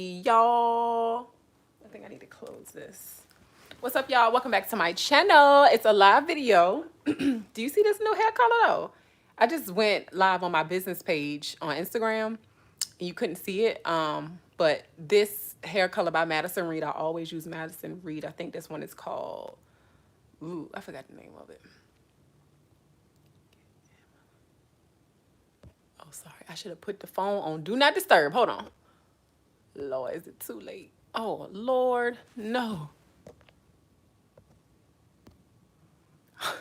Y'all, I think I need to close this. What's up, y'all? Welcome back to my channel. It's a live video. Do you see this new hair color though? I just went live on my business page on Instagram and you couldn't see it. But this hair color by Madison Reed, I always use Madison Reed. I think this one is called, ooh, I forgot the name of it. Oh, sorry. I should have put the phone on Do Not Disturb. Hold on. Lord, is it too late? Oh, Lord, no. I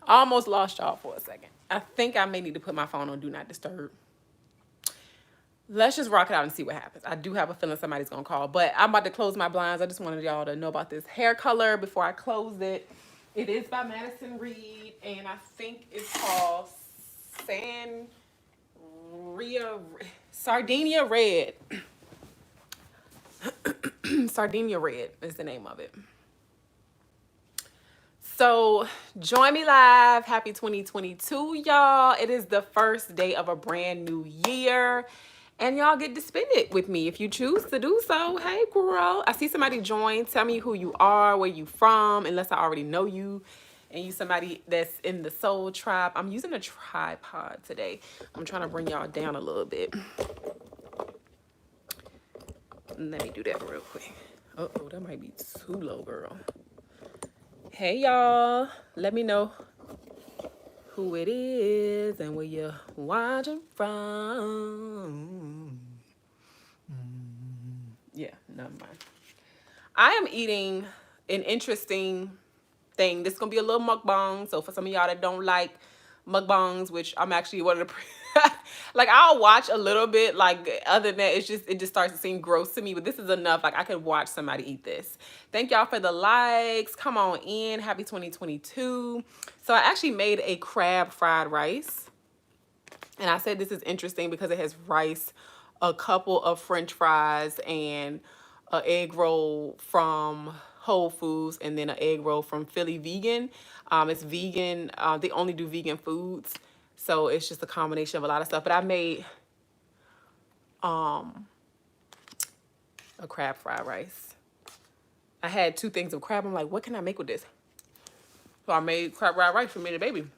almost lost y'all for a second. I think I may need to put my phone on Do Not Disturb. Let's just rock it out and see what happens. I do have a feeling somebody's gonna call, but I'm about to close my blinds. I just wanted y'all to know about this hair color before I close it. It is by Madison Reed, and I think it's called Sardinia Red. Sardinia Red is the name of it. So join me live. Happy 2022, y'all. It is the first day of a brand new year. And y'all get to spend it with me if you choose to do so. Hey, girl. I see somebody join. Tell me who you are, where you from, unless I already know you. And you somebody that's in the Soul Tribe. I'm using a tripod today. I'm trying to bring y'all down a little bit. Let me do that real quick. Uh-oh, that might be too low, girl. Hey, y'all. Let me know who it is and where you're watching from. Yeah, never mind. I am eating an interesting thing. This is going to be a little mukbang. So for some of y'all that don't like mukbangs, which I'm actually one of the... like, I'll watch a little bit. Like, other than that, it just starts to seem gross to me. But this is enough. Like, I could watch somebody eat this. Thank y'all for the likes. Come on in. Happy 2022. So I actually made a crab fried rice. And I said this is interesting because it has rice, a couple of French fries, and an egg roll from Whole Foods, and then an egg roll from Philly Vegan. It's vegan. They only do vegan foods. So it's just a combination of a lot of stuff. But I made a crab fried rice. I had 2 things of crab. I'm like, what can I make with this? So I made crab fried rice for me and the baby.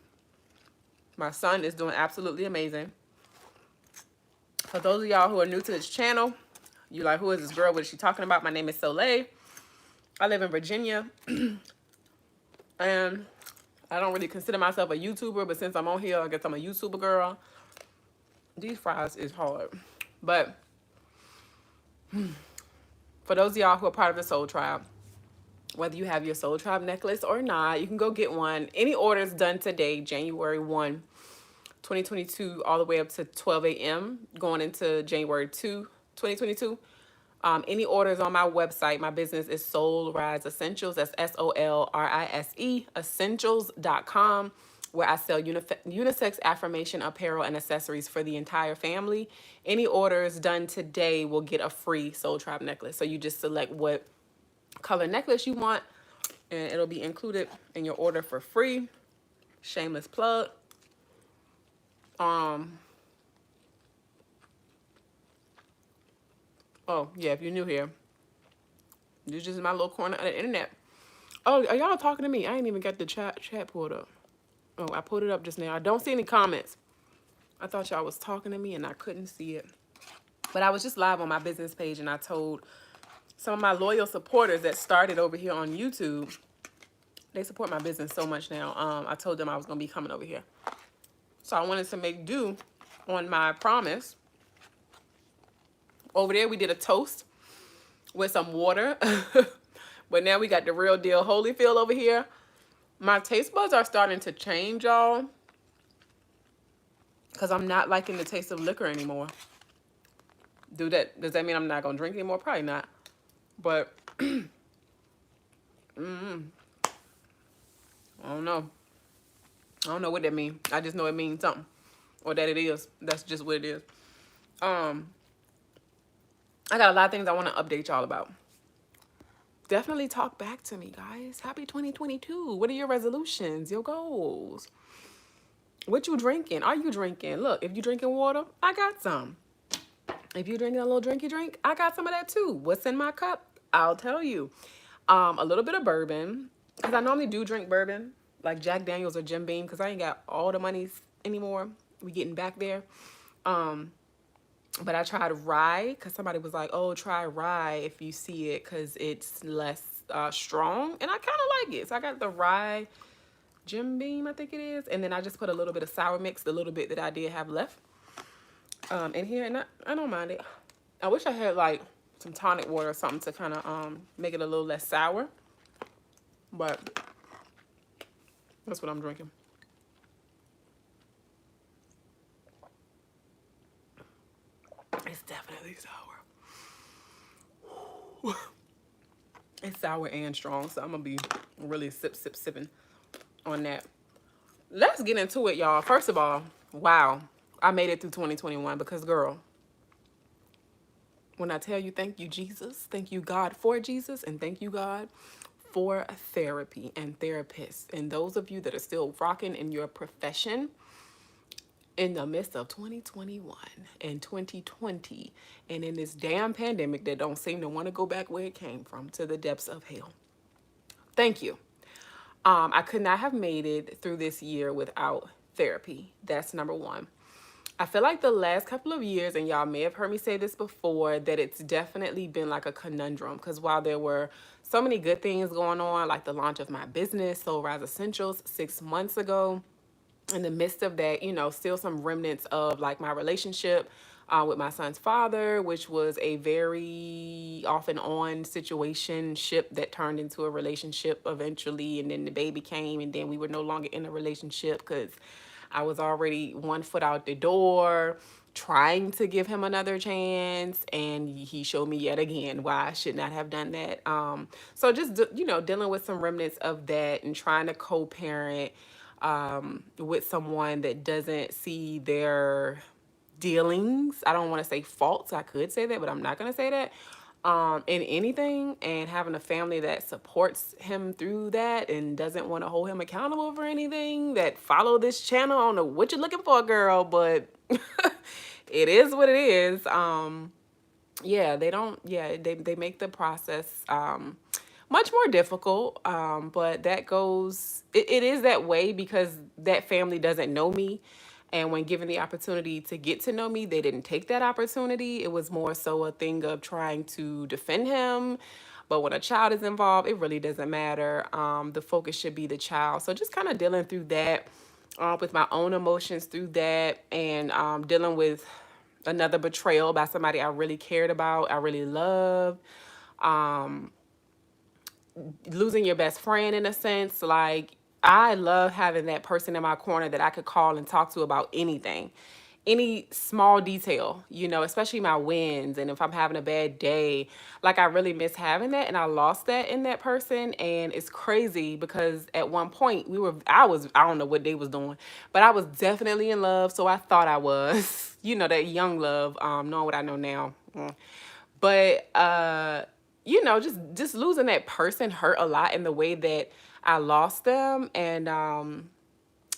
My son is doing absolutely amazing. For those of y'all who are new to this channel, you like, who is this girl? What is she talking about? My name is Soleil. I live in Virginia. And I don't really consider myself a YouTuber, but since I'm on here, I guess I'm a YouTuber girl. These fries is hard. But for those of y'all who are part of the Soul Tribe, whether you have your Soul Tribe necklace or not, you can go get one. Any orders done today, January 1, 2022, all the way up to 12 a.m., going into January 2, 2022. Any orders on my website, my business is Soul Rise Essentials. That's SOLRISE, essentials.com, where I sell unisex affirmation apparel and accessories for the entire family. Any orders done today will get a free Soul Tribe necklace. So you just select what color necklace you want, and it'll be included in your order for free. Shameless plug. Oh, yeah, if you're new here, this is just my little corner of the internet. Oh, are y'all talking to me? I ain't even got the chat pulled up. Oh, I pulled it up just now. I don't see any comments. I thought y'all was talking to me and I couldn't see it. But I was just live on my business page and I told some of my loyal supporters that started over here on YouTube. They support my business so much now. I told them I was going to be coming over here. So I wanted to make do on my promise. Over there, we did a toast with some water. But now we got the real deal Holyfield over here. My taste buds are starting to change, y'all. Because I'm not liking the taste of liquor anymore. Does that mean I'm not going to drink anymore? Probably not. But, I don't know. I don't know what that means. I just know it means something. Or that it is. That's just what it is. I got a lot of things I want to update y'all about. Definitely talk back to me, guys. Happy 2022. What are your resolutions, your goals? What you drinking? Are you drinking? Look, if you drinking water, I got some. If you're drinking a little drinky drink, I got some of that too. What's in my cup? I'll tell you. A little bit of bourbon, because I normally do drink bourbon, like Jack Daniels or Jim Beam, because I ain't got all the monies anymore. We getting back there. Um, but I tried rye, because somebody was like, oh, try rye if you see it, because it's less strong. And I kind of like it. So I got the rye Jim Beam, I think it is. And then I just put a little bit of sour mix, the little bit that I did have left in here. And I don't mind it. I wish I had like some tonic water or something to kind of make it a little less sour. But that's what I'm drinking. It's definitely sour. It's sour and strong, so I'm gonna be really sipping on that. Let's get into it, y'all. First of all, wow, I made it through 2021 because, girl, when I tell you thank you, Jesus, thank you, God, for Jesus, and thank you, God, for therapy and therapists, and those of you that are still rocking in your profession in the midst of 2021 and 2020 and in this damn pandemic that don't seem to want to go back where it came from, to the depths of hell. Thank you. I could not have made it through this year without therapy. That's number one. I feel like the last couple of years, and y'all may have heard me say this before, that it's definitely been like a conundrum, because while there were so many good things going on, like the launch of my business, Soul Rise Essentials, 6 months ago, in the midst of that, you know, still some remnants of like my relationship with my son's father, which was a very off and on situationship that turned into a relationship eventually. And then the baby came, and then we were no longer in a relationship because I was already 1 foot out the door trying to give him another chance, and he showed me yet again why I should not have done that. So just, you know, dealing with some remnants of that and trying to co-parent with someone that doesn't see their dealings. I don't want to say faults. I could say that, but I'm not going to say that. In anything, and having a family that supports him through that and doesn't want to hold him accountable for anything, that follow this channel. I don't know what you're looking for, girl, but it is what it is. Yeah, they don't, yeah, they make the process much more difficult, but that goes, it is that way because that family doesn't know me. And when given the opportunity to get to know me, they didn't take that opportunity. It was more so a thing of trying to defend him. But when a child is involved, it really doesn't matter. The focus should be the child. So just kind of dealing through that, with my own emotions through that, and dealing with another betrayal by somebody I really cared about, I really loved. Losing your best friend in a sense. Like, I love having that person in my corner that I could call and talk to about anything, any small detail, you know, especially my wins. And if I'm having a bad day, like, I really miss having that. And I lost that in that person. And it's crazy because at one point I don't know what they was doing, but I was definitely in love. So I thought I was, you know, that young love, knowing what I know now. But you know, just losing that person hurt a lot in the way that I lost them. And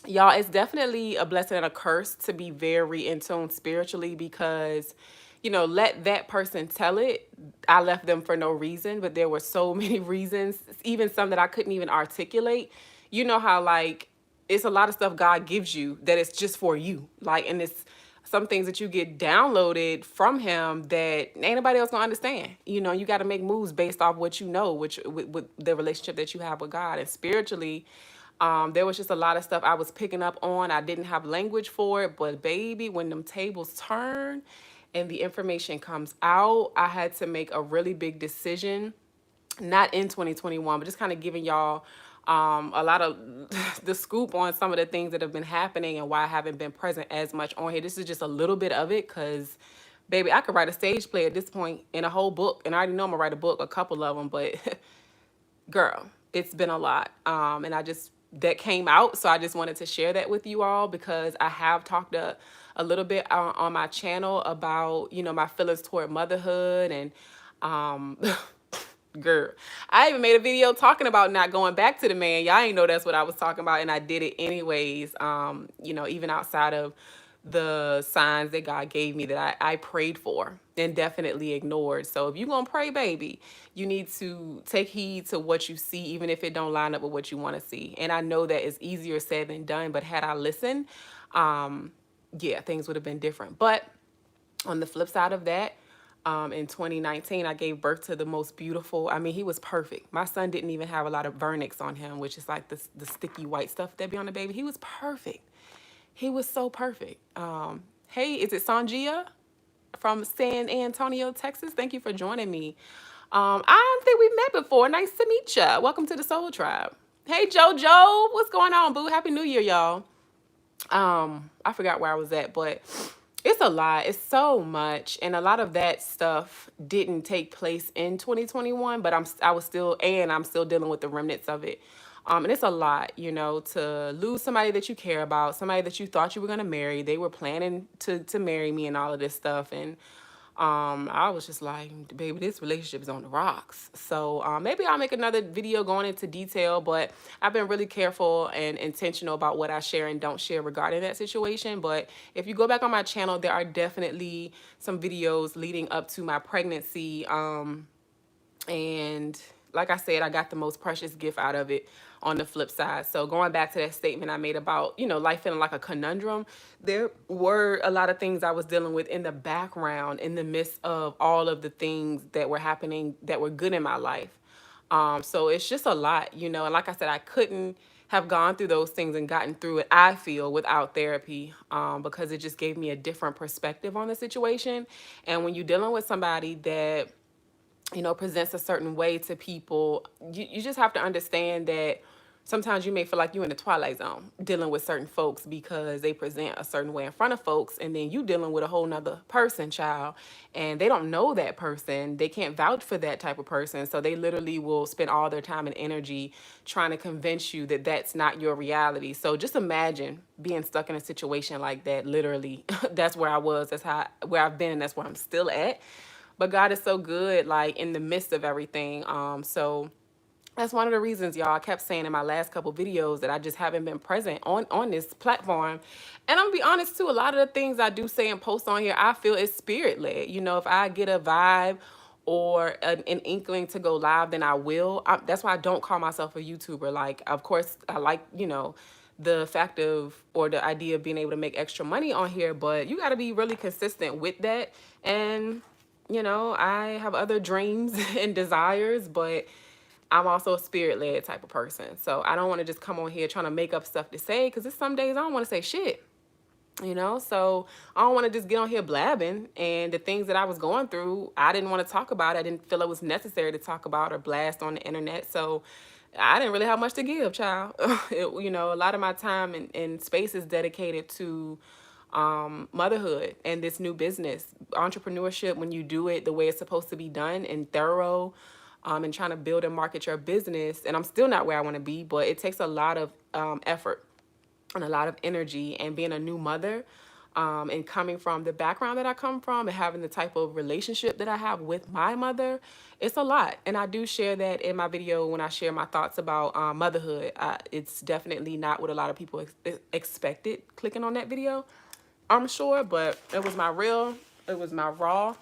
y'all, it's definitely a blessing and a curse to be very in tune spiritually, because, you know, let that person tell it. I left them for no reason, but there were so many reasons, even some that I couldn't even articulate. You know how, like, it's a lot of stuff God gives you that it's just for you. Like, and it's some things that you get downloaded from him that ain't nobody else gonna understand. You know, you got to make moves based off what you know, which with the relationship that you have with God. And spiritually, there was just a lot of stuff I was picking up on. I didn't have language for it, but baby, when them tables turn and the information comes out, I had to make a really big decision, not in 2021, but just kind of giving y'all a lot of the scoop on some of the things that have been happening and why I haven't been present as much on here. This is just a little bit of it because, baby, I could write a stage play at this point in a whole book. And I already know I'm going to write a book, a couple of them, but girl, it's been a lot. And that came out. So I just wanted to share that with you all because I have talked a little bit on my channel about, you know, my feelings toward motherhood. And girl, I even made a video talking about not going back to the man. Y'all ain't know that's what I was talking about, and I did it anyways. You know, even outside of the signs that God gave me that I prayed for and definitely ignored. So if you're going to pray, baby, you need to take heed to what you see, even if it don't line up with what you want to see. And I know that it's easier said than done, but had I listened, yeah, things would have been different. But on the flip side of that, in 2019, I gave birth to the most beautiful. I mean, he was perfect. My son didn't even have a lot of vernix on him, which is like the sticky white stuff that be on the baby. He was perfect. He was so perfect. Hey, is it Sanjia from San Antonio, Texas? Thank you for joining me. I don't think we've met before. Nice to meet ya. Welcome to the Soul Tribe. Hey, JoJo, what's going on, boo? Happy New Year, y'all. I forgot where I was at, but it's a lot. It's so much, and a lot of that stuff didn't take place in 2021, but I'm still dealing with the remnants of it. And it's a lot, you know, to lose somebody that you care about, somebody that you thought you were gonna marry. They were planning to marry me and all of this stuff, and I was just like, baby, this relationship is on the rocks. So maybe I'll make another video going into detail, but I've been really careful and intentional about what I share and don't share regarding that situation. But if you go back on my channel, there are definitely some videos leading up to my pregnancy. And like I said, I got the most precious gift out of it on the flip side. So going back to that statement I made about, you know, life feeling like a conundrum, there were a lot of things I was dealing with in the background in the midst of all of the things that were happening that were good in my life. So it's just a lot, you know, and like I said, I couldn't have gone through those things and gotten through it, I feel, without therapy, because it just gave me a different perspective on the situation. And when you're dealing with somebody that, you know, presents a certain way to people, you just have to understand that sometimes you may feel like you're in the twilight zone dealing with certain folks because they present a certain way in front of folks, and then you dealing with a whole nother person, child, and they don't know that person. They can't vouch for that type of person, so they literally will spend all their time and energy trying to convince you that that's not your reality. So just imagine being stuck in a situation like that. Literally, that's where I was, where I've been, and that's where I'm still at. But God is so good, like, in the midst of everything. So that's one of the reasons, y'all, I kept saying in my last couple videos that I just haven't been present on this platform. And I'm gonna be honest too, a lot of the things I do say and post on here, I feel is spirit led. You know, if I get a vibe or an inkling to go live, then I will. That's why I don't call myself a YouTuber. Like, of course, I like, you know, the fact of, or the idea of being able to make extra money on here, but you got to be really consistent with that. And you know, I have other dreams and desires, but I'm also a spirit-led type of person. So I don't want to just come on here trying to make up stuff to say, because there's some days I don't want to say shit, you know? So I don't want to just get on here blabbing. And the things that I was going through, I didn't want to talk about. I didn't feel it was necessary to talk about or blast on the internet. So I didn't really have much to give, child. You know, a lot of my time and space is dedicated to motherhood and this new business. Entrepreneurship, when you do it the way it's supposed to be done and thorough, and trying to build and market your business. And I'm still not where I want to be, but it takes a lot of effort and a lot of energy. And being a new mother, and coming from the background that I come from and having the type of relationship that I have with my mother, it's a lot. And I do share that in my video when I share my thoughts about motherhood. It's definitely not what a lot of people expected clicking on that video, I'm sure, but it was my real, it was my raw,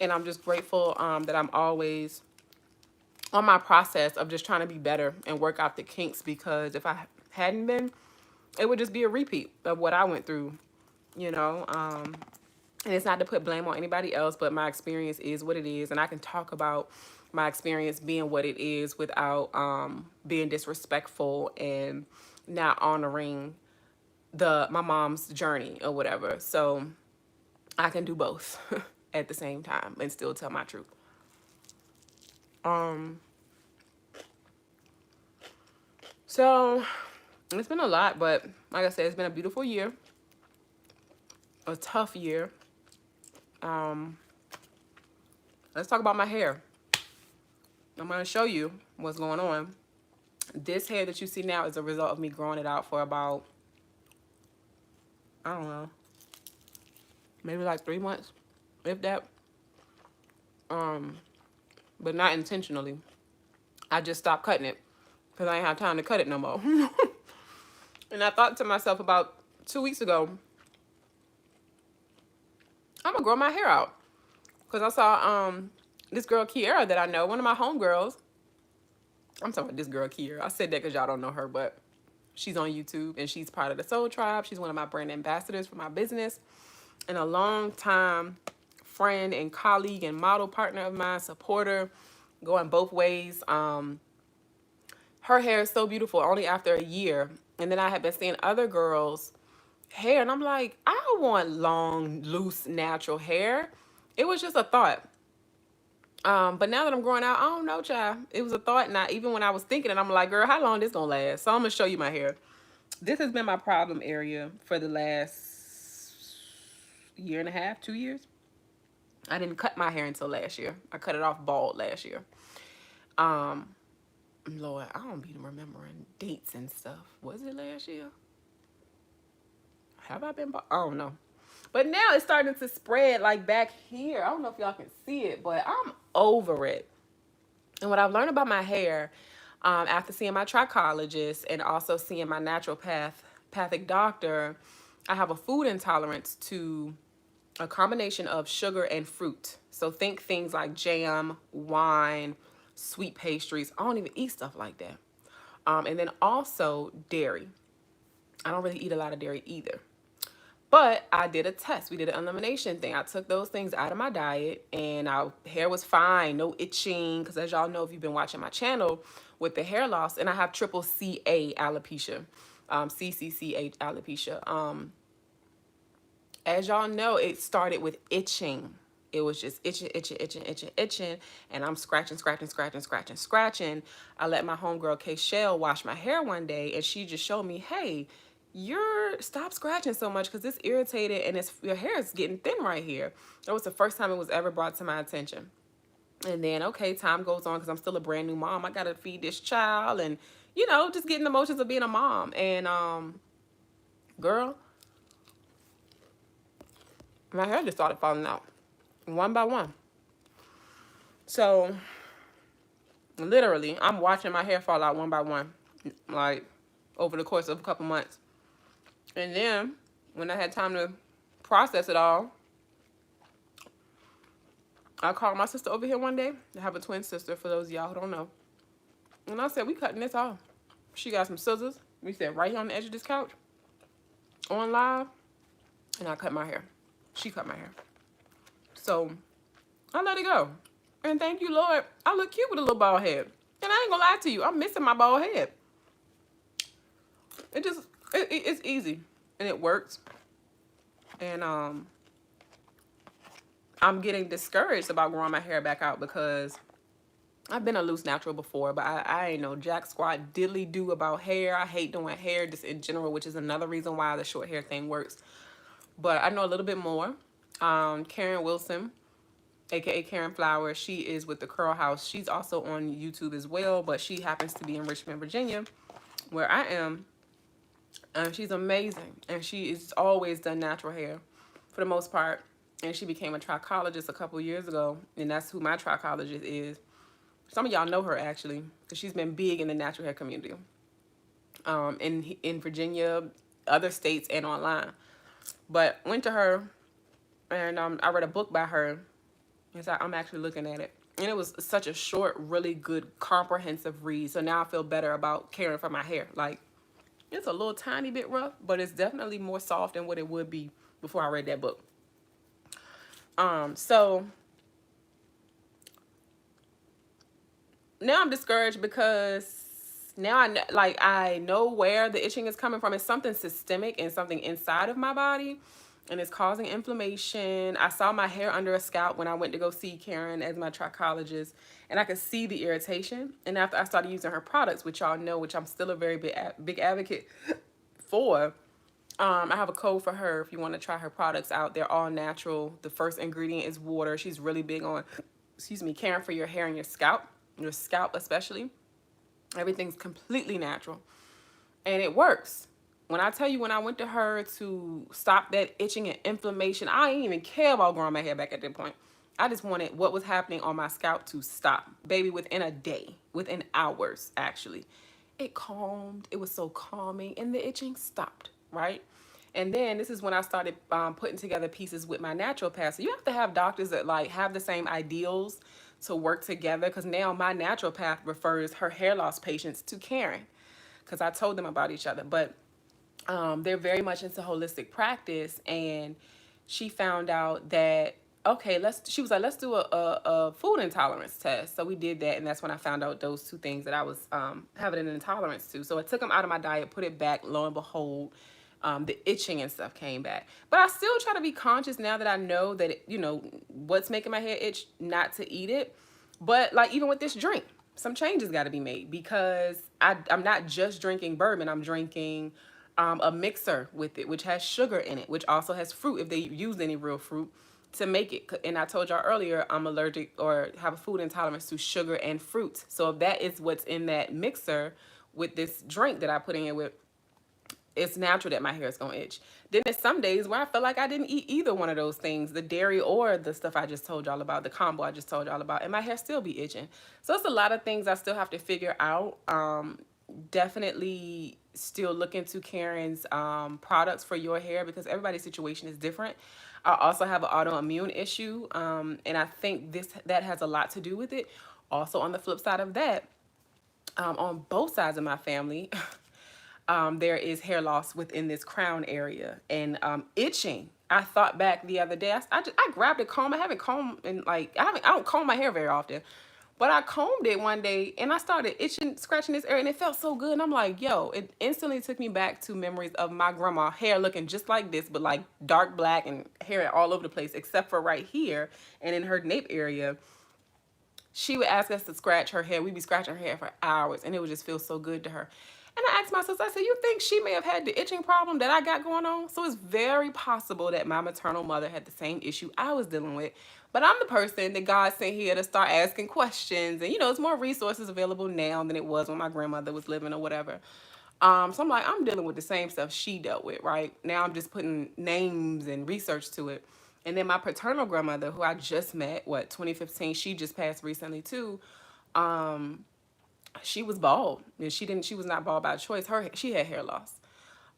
and I'm just grateful that I'm always on my process of just trying to be better and work out the kinks, because if I hadn't been, it would just be a repeat of what I went through, you know. And it's not to put blame on anybody else, but my experience is what it is, and I can talk about my experience being what it is without being disrespectful and not honoring my mom's journey or whatever. So I can do both at the same time and still tell my truth. So it's been a lot, but like I said, it's been a beautiful year, a tough year. Let's talk about my hair. I'm going to show you what's going on. This hair that you see now is a result of me growing it out for about, I don't know, maybe like 3 months, if that. But not intentionally. I just stopped cutting it because I ain't have time to cut it no more. And I thought to myself about 2 weeks ago, I'm gonna grow my hair out. Because I saw this girl Kiera that I know, one of my homegirls. I'm talking about this girl Kiera. I said that because y'all don't know her, but she's on YouTube and she's part of the SolTribe. She's one of my brand ambassadors for my business and a long time friend and colleague and model partner of mine, supporter, going both ways. Her hair is so beautiful only after a year. And then I have been seeing other girls' hair, and I'm like, I want long, loose, natural hair. It was just a thought. But now that I'm growing out, I don't know, child. It was a thought, and even when I was thinking it, I'm like, girl, how long this gonna last? So I'm gonna show you my hair. This has been my problem area for the last year and a half, 2 years. I didn't cut my hair until last year. I cut it off bald last year. Um, Lord, I don't be remembering dates and stuff. Was it last year? Have I been bald? I don't know. But now it's starting to spread like back here. I don't know if y'all can see it, but I'm over it. And what I've learned about my hair after seeing my trichologist and also seeing my naturopathic doctor, I have a food intolerance to a combination of sugar and fruit. So think things like jam, wine, sweet pastries. I don't even eat stuff like that. And then also dairy. I don't really eat a lot of dairy either. But I did a test. We did an elimination thing. I took those things out of my diet and our hair was fine. No itching. Because as y'all know, if you've been watching my channel with the hair loss, and I have triple CA alopecia, CCCA alopecia. As y'all know, it started with itching. It was just itching. And I'm scratching. I let my homegirl K Shell wash my hair one day and she just showed me, hey, stop scratching so much because it's irritated and your hair is getting thin right here. That was the first time it was ever brought to my attention. And then, okay, time goes on because I'm still a brand new mom. I got to feed this child and, just getting the motions of being a mom. And, girl, my hair just started falling out one by one. So, literally, I'm watching my hair fall out one by one, like, over the course of a couple months. And then, when I had time to process it all, I called my sister over here one day. I have a twin sister, for those of y'all who don't know. And I said, we cutting this off. She got some scissors. We said, right here on the edge of this couch, on live. And I cut my hair. She cut my hair. So, I let it go. And thank you, Lord. I look cute with a little bald head. And I ain't gonna lie to you, I'm missing my bald head. It's easy. And it works. And I'm getting discouraged about growing my hair back out because I've been a loose natural before, but I ain't no jack squat diddly do about hair. I hate doing hair just in general, which is another reason why the short hair thing works. But I know a little bit more. Karen Wilson, aka Karen Flowers, she is with the Curl House. She's also on YouTube as well, but she happens to be in Richmond, Virginia, where I am. And she's amazing. And she has always done natural hair for the most part. And she became a trichologist a couple years ago. And that's who my trichologist is. Some of y'all know her, actually, because she's been big in the natural hair community. In Virginia, other states, and online. But went to her, and I read a book by her. And so I'm actually looking at it. And it was such a short, really good, comprehensive read. So now I feel better about caring for my hair. Like, it's a little tiny bit rough, but it's definitely more soft than what it would be before I read that book. So now I'm discouraged because now I know where the itching is coming from. It's something systemic and something inside of my body, and it's causing inflammation. I saw my hair under a scalp when I went to go see Karen as my trichologist, and I could see the irritation. And after I started using her products, which y'all know, which I'm still a very big advocate for, I have a code for her if you want to try her products out. They're all natural. The first ingredient is water. She's really big on, caring for your hair and your scalp especially. Everything's completely natural. And it works. When I tell you, when I went to her to stop that itching and inflammation, I didn't even care about growing my hair back at that point. I just wanted what was happening on my scalp to stop. Baby, within a day, within hours, actually. It calmed. It was so calming. And the itching stopped, right? And then this is when I started putting together pieces with my naturopath. So you have to have doctors that like have the same ideals to work together. Because now my naturopath refers her hair loss patients to Karen, because I told them about each other. But they're very much into holistic practice, and she found out that okay, she was like, let's do a food intolerance test. So we did that, and that's when I found out those two things that I was having an intolerance to. So I took them out of my diet, put it back. Lo and behold, the itching and stuff came back. But I still try to be conscious now that I know that what's making my hair itch, not to eat it. But like even with this drink, some changes got to be made, because I'm not just drinking bourbon. I'm drinking a mixer with it, which has sugar in it, which also has fruit if they used any real fruit to make it. And I told y'all earlier, I'm allergic or have a food intolerance to sugar and fruit. So if that is what's in that mixer with this drink that I put in with, it's natural that my hair is going to itch. Then there's some days where I feel like I didn't eat either one of those things, the dairy or the stuff I just told y'all about, the combo I just told y'all about, and my hair still be itching. So it's a lot of things I still have to figure out. Definitely still look into Karen's products for your hair, because everybody's situation is different. I also have an autoimmune issue, and I think that has a lot to do with it. Also, on the flip side of that, on both sides of my family, there is hair loss within this crown area, and itching. I thought back the other day, I grabbed a comb. I haven't combed, and like I don't comb my hair very often, but I combed it one day and I started itching, scratching this area, and it felt so good. And I'm like, yo, it instantly took me back to memories of my grandma hair looking just like this, but like dark black and hair all over the place, except for right here and in her nape area. She would ask us to scratch her hair. We'd be scratching her hair for hours, and it would just feel so good to her. And I asked my sister, I said, you think she may have had the itching problem that I got going on? So it's very possible that my maternal mother had the same issue I was dealing with. But I'm the person that God sent here to start asking questions. And, there's more resources available now than it was when my grandmother was living or whatever. So I'm like, I'm dealing with the same stuff she dealt with, right? Now I'm just putting names and research to it. And then my paternal grandmother, who I just met, 2015, she just passed recently too. She was bald, and she was not bald by choice. She had hair loss.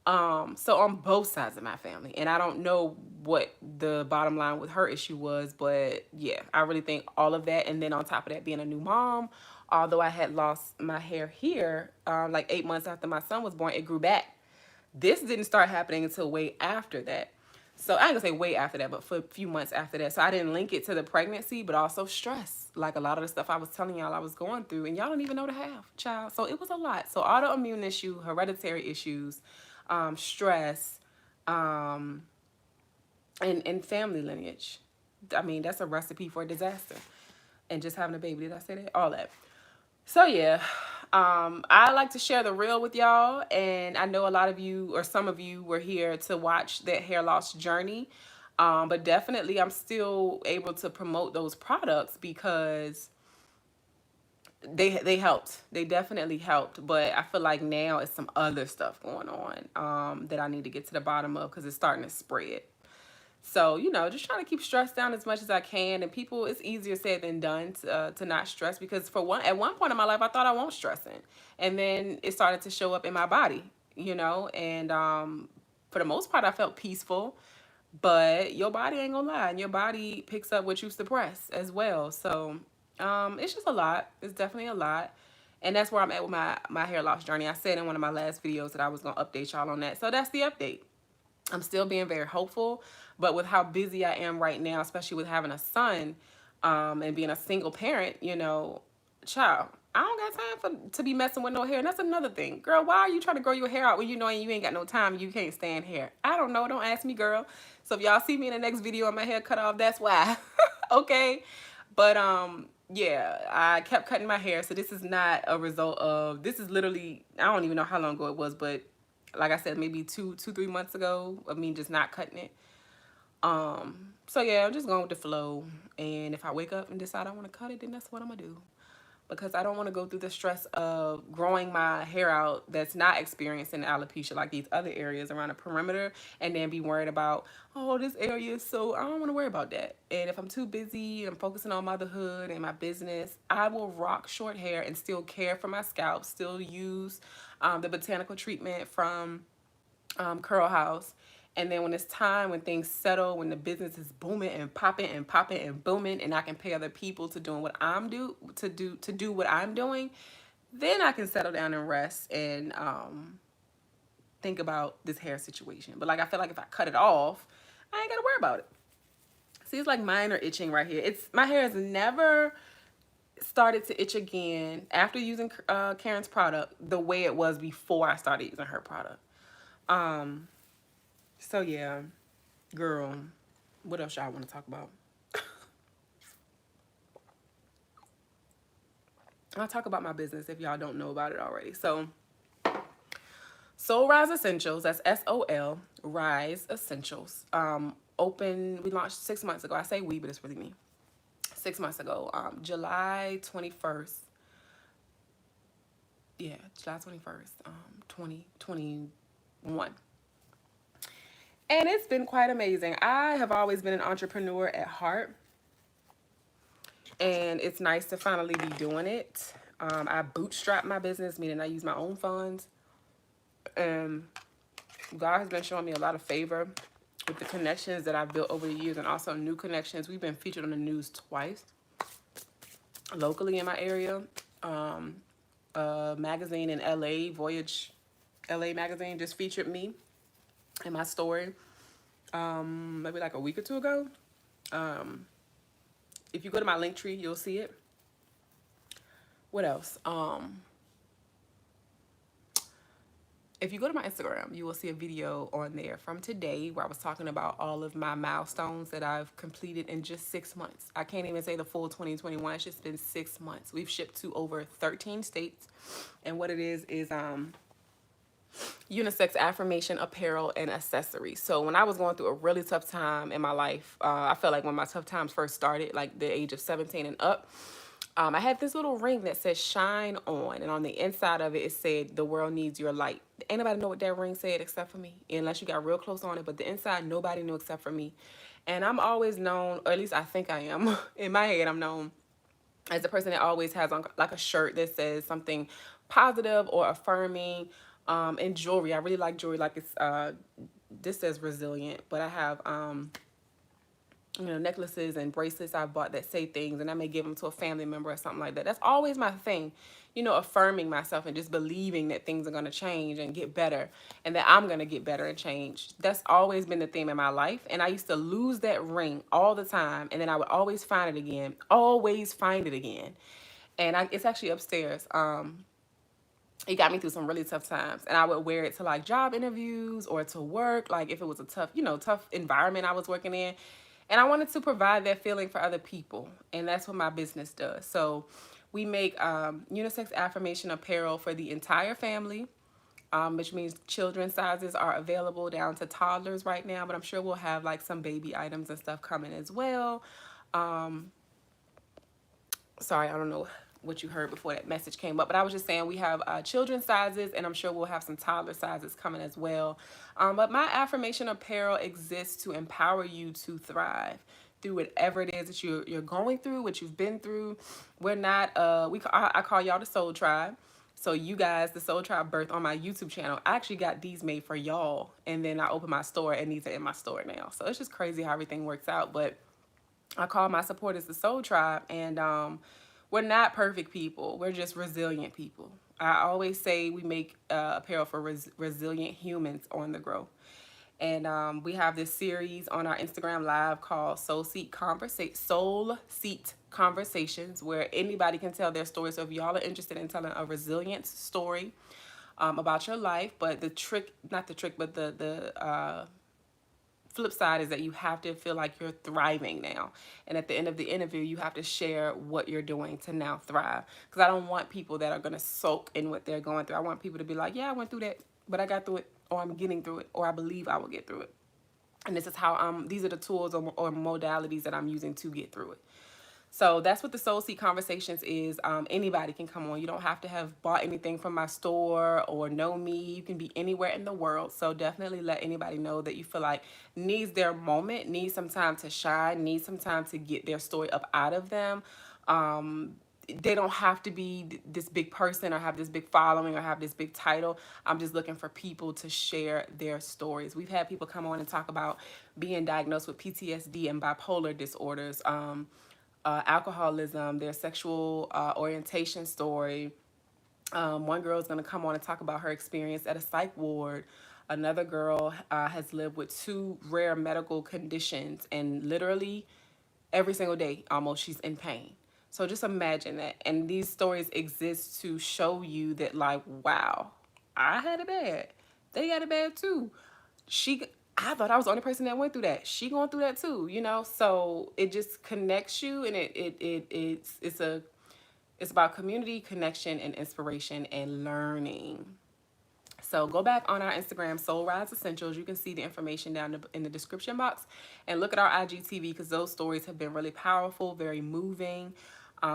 So on both sides of my family, and I don't know what the bottom line with her issue was, but yeah, I really think all of that. And then on top of that, being a new mom, although I had lost my hair here, like 8 months after my son was born, it grew back. This didn't start happening until way after that. So I ain't gonna say way after that, but for a few months after that. So I didn't link it to the pregnancy, but also stress. Like a lot of the stuff I was telling y'all I was going through, and y'all don't even know the half, child. So it was a lot. So autoimmune issue, hereditary issues, stress, and family lineage. I mean, that's a recipe for disaster. And just having a baby, did I say that? All that. So yeah, I like to share the real with y'all, and I know a lot of you, or some of you, were here to watch that hair loss journey. But definitely I'm still able to promote those products because they helped. They definitely helped. But I feel like now it's some other stuff going on that I need to get to the bottom of, because it's starting to spread. So, just trying to keep stress down as much as I can. And people, it's easier said than done to not stress, because at one point in my life, I thought I won't stressing. And then it started to show up in my body, and for the most part, I felt peaceful. But your body ain't gonna lie, and your body picks up what you suppress as well. So it's just a lot. It's definitely a lot. And that's where I'm at with my hair loss journey. I said in one of my last videos that I was going to update y'all on that. So that's the update. I'm still being very hopeful, but with how busy I am right now, especially with having a son, and being a single parent, child, I don't got time to be messing with no hair. And that's another thing. Girl, why are you trying to grow your hair out when you know you ain't got no time and you can't stand hair? I don't know. Don't ask me, girl. So if y'all see me in the next video and my hair cut off, that's why. Okay? But yeah, I kept cutting my hair. So this is not a result of, this is literally, I don't even know how long ago it was, but like I said, maybe 3 months ago of me just not cutting it. So yeah, I'm just going with the flow. And if I wake up and decide I want to cut it, then that's what I'm gonna do. Because I don't want to go through the stress of growing my hair out that's not experiencing alopecia like these other areas around the perimeter, and then be worried about, oh, this area is so, I don't want to worry about that. And if I'm too busy and focusing on motherhood and my business, I will rock short hair and still care for my scalp, still use the botanical treatment from Curl House, And then when it's time, when things settle, when the business is booming and popping and popping and booming, and I can pay other people to doing what I'm do what I'm doing, then I can settle down and rest and think about this hair situation. But like, I feel like if I cut it off, I ain't gotta worry about it. See, it's like mine are itching right here. It's my hair has never started to itch again after using Karen's product the way it was before I started using her product. So yeah, girl, what else y'all want to talk about? I'll talk about my business if y'all don't know about it already. So Soul Rise Essentials, that's SOL Rise Essentials. We launched 6 months ago. I say we, but it's really me. 6 months ago, July 21st. Yeah, July 21st, 2021. And it's been quite amazing. I have always been an entrepreneur at heart. And it's nice to finally be doing it. I bootstrap my business, meaning I use my own funds. And God has been showing me a lot of favor with the connections that I've built over the years and also new connections. We've been featured on the news twice locally in my area. A magazine in LA, Voyage LA magazine, just featured me in my story maybe like a week or two ago. If you go to my link tree, you'll see it. What else? If you go to my Instagram, you will see a video on there from today where I was talking about all of my milestones that I've completed in just 6 months. I can't even say the full 2021. It's just been 6 months. We've shipped to over 13 states. And what it is unisex affirmation apparel and accessories. So when I was going through a really tough time in my life, I felt like when my tough times first started, like the age of 17 and up, I had this little ring that says shine on, and on the inside of it, it said the world needs your light. Ain't nobody know what that ring said except for me, unless you got real close on it, but the inside, nobody knew except for me. And I'm always known, or at least I think I am, in my head, I'm known as the person that always has on like a shirt that says something positive or affirming. And jewelry, I really like jewelry, like it's this says resilient, but I have necklaces and bracelets I bought that say things, and I may give them to a family member or something like that. That's always my thing, affirming myself and just believing that things are going to change and get better, and that I'm going to get better and change. That's always been the theme in my life, and I used to lose that ring all the time, and then I would always find it again, and it's actually upstairs. It got me through some really tough times, and I would wear it to like job interviews or to work, like if it was a tough environment I was working in. And I wanted to provide that feeling for other people, and that's what my business does. So we make unisex affirmation apparel for the entire family, which means children's sizes are available down to toddlers right now, but I'm sure we'll have like some baby items and stuff coming as well. Sorry, I don't know what you heard before that message came up, but I was just saying we have children's sizes, and I'm sure we'll have some toddler sizes coming as well. But my affirmation apparel exists to empower you to thrive through whatever it is that you're going through, what you've been through. We're not I call y'all the Soul Tribe. So you guys, the Soul Tribe birth on my YouTube channel. I actually got these made for y'all, and then I opened my store, and these are in my store now. So it's just crazy how everything works out. But I call my supporters the Soul Tribe, and we're not perfect people. We're just resilient people. I always say we make apparel for resilient humans on the grow. And we have this series on our Instagram Live called Soul Seat Conversations, where anybody can tell their story. So if y'all are interested in telling a resilience story about your life, but the flip side is that you have to feel like you're thriving now, and at the end of the interview you have to share what you're doing to now thrive, because I don't want people that are going to sulk in what they're going through. I want people to be like, yeah, I went through that, but I got through it, or I'm getting through it, or I believe I will get through it. And this is how these are the tools or modalities that I'm using to get through it. So that's what the Soul Seat Conversations is. Anybody can come on. You don't have to have bought anything from my store or know me. You can be anywhere in the world. So definitely let anybody know that you feel like needs their moment, needs some time to shine, needs some time to get their story up out of them. they don't have to be this big person or have this big following or have this big title. I'm just looking for people to share their stories. We've had people come on and talk about being diagnosed with PTSD and bipolar disorders, alcoholism, their sexual orientation story. One girl is going to come on and talk about her experience at a psych ward. Another girl has lived with 2 rare medical conditions, and literally every single day almost she's in pain. So just imagine that. And these stories exist to show you that, like, wow, I had it bad. They got it bad too. I thought I was the only person that went through that. She going through that too, you know? So it just connects you, and it's about community, connection, and inspiration and learning. So go back on our Instagram, Soul Rise Essentials. You can see the information down in the description box, and look at our IGTV, because those stories have been really powerful, very moving.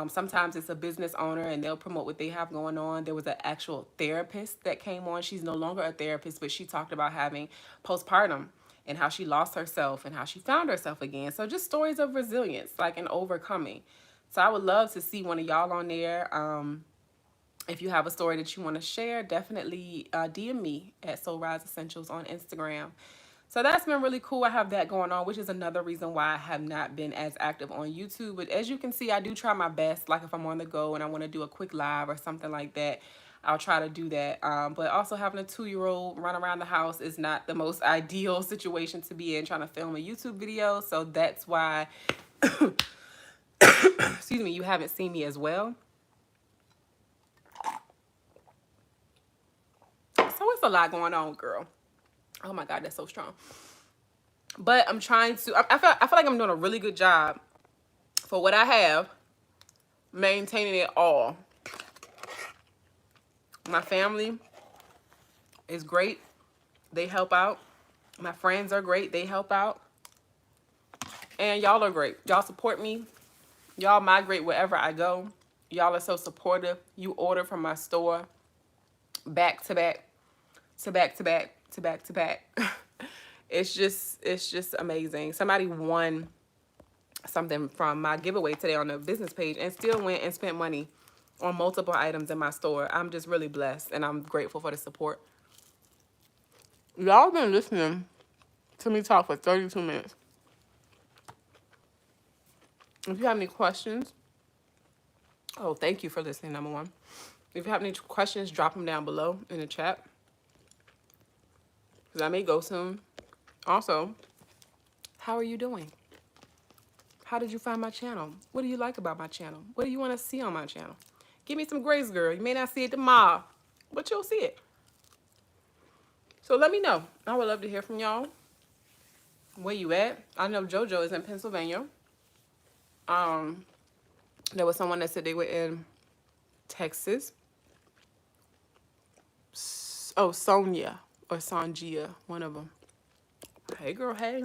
Sometimes it's a business owner and they'll promote what they have going on. There was an actual therapist that came on. She's no longer a therapist, but she talked about having postpartum and how she lost herself and how she found herself again. So just stories of resilience, like, and overcoming. So I would love to see one of y'all on there. If you have a story that you want to share, definitely DM me at Soul Rise Essentials on Instagram. So that's been really cool. I have that going on, which is another reason why I have not been as active on YouTube. But as you can see, I do try my best. Like if I'm on the go and I want to do a quick live or something like that, I'll try to do that. But also having a 2-year-old run around the house is not the most ideal situation to be in, trying to film a YouTube video. So that's why, excuse me, you haven't seen me as well. So it's a lot going on, girl. Oh my God, that's so strong. But I'm trying to, I feel like I'm doing a really good job for what I have, maintaining it all. My family is great. They help out. My friends are great. They help out. And y'all are great. Y'all support me. Y'all migrate wherever I go. Y'all are so supportive. You order from my store back to back, to back to back, to back to back. It's just amazing. Somebody won something from my giveaway today on the business page and still went and spent money on multiple items in my store. I'm just really blessed, and I'm grateful for the support. Y'all been listening to me talk for 32 minutes. If you have any questions, oh, thank you for listening, number one. If you have any questions, drop them down below in the chat, because I may go soon. Also, how are you doing? How did you find my channel? What do you like about my channel? What do you want to see on my channel? Give me some grace, girl. You may not see it tomorrow, but you'll see it. So let me know. I would love to hear from y'all. Where you at? I know JoJo is in Pennsylvania. There was someone that said they were in Texas. Oh, Sonia or Sanjia, one of them. Hey, girl, hey.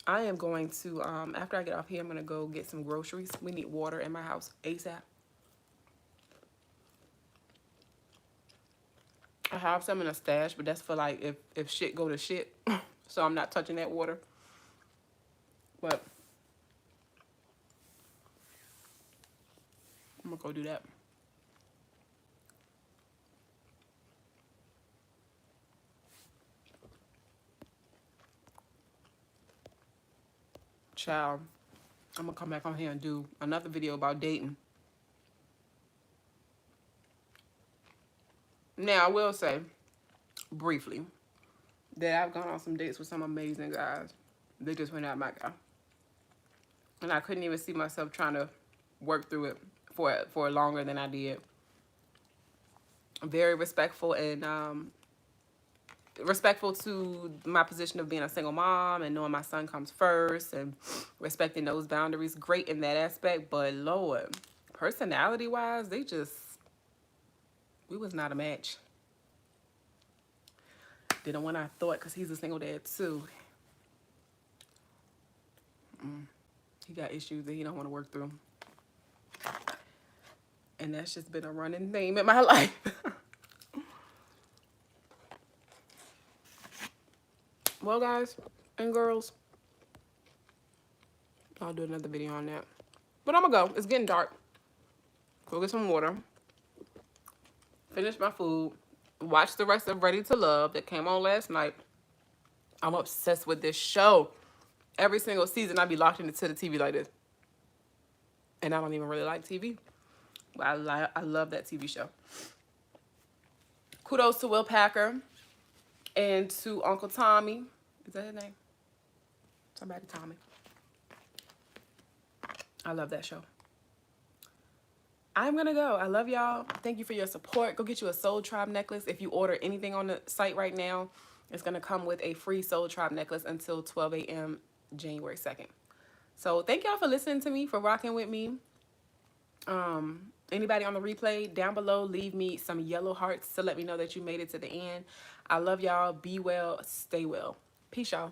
I am going to, after I get off here, I'm going to go get some groceries. We need water in my house ASAP. I have some in a stash, but that's for like if shit go to shit. So I'm not touching that water. But I'm going to go do that. Child, I'm going to come back on here and do another video about dating. Now, I will say, briefly, that I've gone on some dates with some amazing guys. They just went out my guy. And I couldn't even see myself trying to work through it for longer than I did. Very respectful and respectful to my position of being a single mom and knowing my son comes first and respecting those boundaries. Great in that aspect, but Lord, personality-wise, we was not a match. Didn't one I thought, because he's a single dad too. He got issues that he don't want to work through. And that's just been a running theme in my life. Well, guys and girls, I'll do another video on that. But I'm gonna go. It's getting dark. Go get some water. Finish my food. Watch the rest of Ready to Love that came on last night. I'm obsessed with this show. Every single season, I be locked into the TV like this. And I don't even really like TV. But I love that TV show. Kudos to Will Packer and to Uncle Tommy. Is that his name? Somebody Tommy. I love that show. I'm gonna go. I love y'all. Thank you for your support. Go get you a SolTribe necklace. If you order anything on the site right now, it's gonna come with a free SolTribe necklace until 12 a.m. January 2nd. So thank y'all for listening to me, for rocking with me. Anybody on the replay, down below, leave me some yellow hearts to let me know that you made it to the end. I love y'all. Be well. Stay well. Peace, y'all.